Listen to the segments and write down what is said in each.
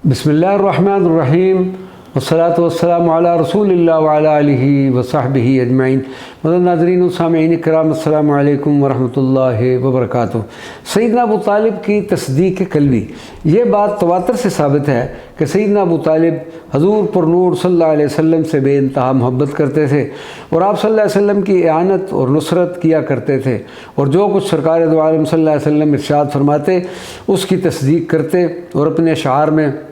बिस्मिल्लाहिर्रहमानिर्रहीम वस्सलातु वस्सलामु अला रसूलिल्लाह व अला आलिहि व सहबिहि अजमईन। नाज़रीन व सामीईन किराम, अस्सलामु अलैकुम व रहमतुल्लाहि व बरकातुहू। सैयदना अबू तालिब की तस्दीक़ क़ल्बी, ये बात तवातर से साबित है कि सैयदना अबू तालिब हज़ूर पर नूर सल्लल्लाहु अलैहि वसल्लम से बेइंतहा मोहब्बत करते थे और आप सल्लल्लाहु अलैहि वसल्लम की इआनत और नुसरत किया करते थे, और जो कुछ सरकार दो आलम सल्लल्लाहु अलैहि वसल्लम इरशाद फरमाते उसकी तस्दीक़ करते और अपने अशआर में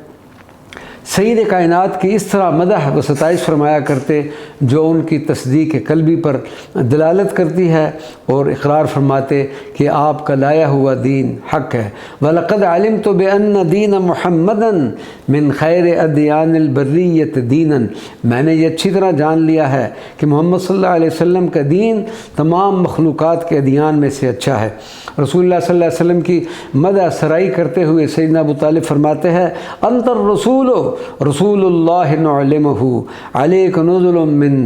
सईद कायनात की इस तरह मदह व सताइश फरमाया करते जो उनकी तस्दीक़ क़ल्बी पर दलालत करती है, और इकरार फरमाते कि आपका लाया हुआ दीन हक़ है। वलक़द अलिमतु बिअन्न दीन मुहम्मदन मिन खैर अदयानिल बर्रियत दीनन, मैंने ये अच्छी तरह जान लिया है कि मोहम्मद सल्लल्लाहु अलैहि वसल्लम का दीन तमाम मखलूक़ात के अदियान में से अच्छा है। रसूलुल्लाह सल्लल्लाहु अलैहि वसल्लम की मदह सराई करते हुए सैयदना अबू तालिब फरमाते हैं, अंतर रसूल रसूलुल्लाह नअलमहु अलैक नुज़ुलुम मिन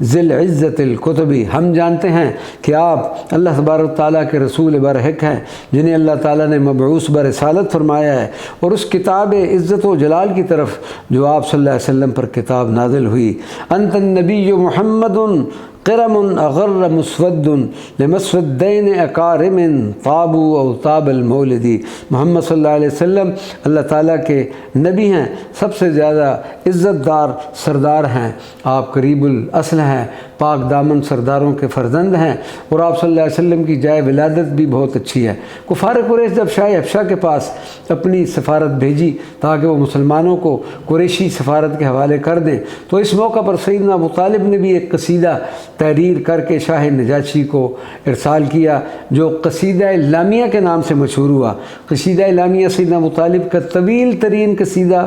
ज़िल इज़्ज़तिल कुतुबी, हम जानते हैं कि आप अल्लाह तबारक व तआला के रसूल बरहक हैं जिन्हें अल्लाह ताला ने मबऊस बरिसालत फरमाया है, और उस किताब इज़्ज़त व जलाल की तरफ जो आप सल्लल्लाहु अलैहि वसल्लम पर किताब नाज़िल हुई। अंतन नबिय्यु मुहम्मदुन क़रमुन अग़र्र मुस्वद्दुन लिमस्वद्दैन अकारिमिन ताबू औ ताबल मौलिदी, मोहम्मद सल्लल्लाहु अलैहि वसल्लम अल्लाह ताला के नबी हैं, सबसे ज़्यादा इज़्ज़तदार सरदार हैं, आप करीबुल असल हैं, पाक दामन सरदारों के फ़र्जंद हैं, और आप सल्लल्लाहु अलैहि वसल्लम की जाए विलादत भी बहुत अच्छी है। कुफ़ार कुरैश जब शाह हबशा के पास अपनी सफ़ारत भेजी ताकि वो मुसलमानों को कुरैशी सफ़ारत के हवाले कर दें, तो इस मौका पर सैयदना अबू तालिब ने भी एक कसीदा तहरीर करके शाह नजाशी को इरसाल किया जो कसीदा लामिया के नाम से मशहूर हुआ। कसीदा लामिया सैयदना अबू तालिब का तवील तरीन कसीदा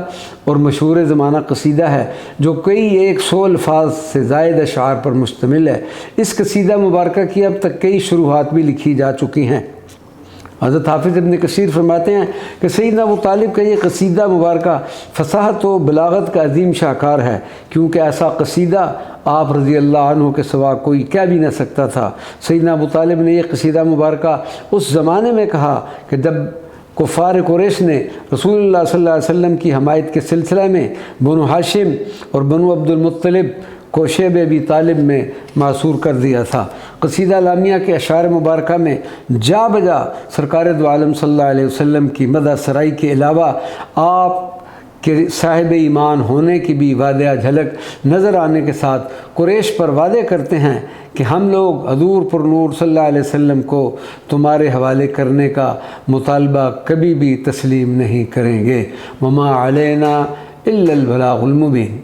और मशहूर ज़माना कसीदा है जो कई 100 अल्फाज से ज़ायद अशआर पर मुश्तमिल है। इस कसीदा मुबारक की अब तक कई शुरूआत भी लिखी जा चुकी हैं। हज़रत हाफ़िज़ इब्न कसीर फरमाते हैं कि सैयदना अबू तालिब का ये कसीदा मुबारक फ़साहत व बलागत का अजीम शाहकार है, क्योंकि ऐसा कसीदा आप रज़ी अल्लाह अन्हु के सिवा कोई कह भी न सकता था। सैयदना अबू तालिब ने यह कसीदा मुबारक उस ज़माने में कहा कि जब कुफ़ार कुरैश ने रसूलुल्लाह सल्लल्लाहु अलैहि वसल्लम की हमायत के सिलसिले में बनु हाशिम और बनु अब्दुल मुत्तलिब को शेब अबी तालिब में मासूर कर दिया था। कसीदा लामिया के अशार मुबारक में जा बजा सरकार दो आलम सल्लल्लाहु अलैहि वसल्लम की मदह सराई के अलावा आप के साहिब ईमान होने की भी वादिया झलक नज़र आने के साथ कुरैश पर वादे करते हैं कि हम लोग हज़ूर पर नूर सल्लल्लाहु अलैहि वसल्लम को तुम्हारे हवाले करने का मुतालबा कभी भी तस्लीम नहीं करेंगे। वमा अलैना इल्लल बलागुल मुबीन।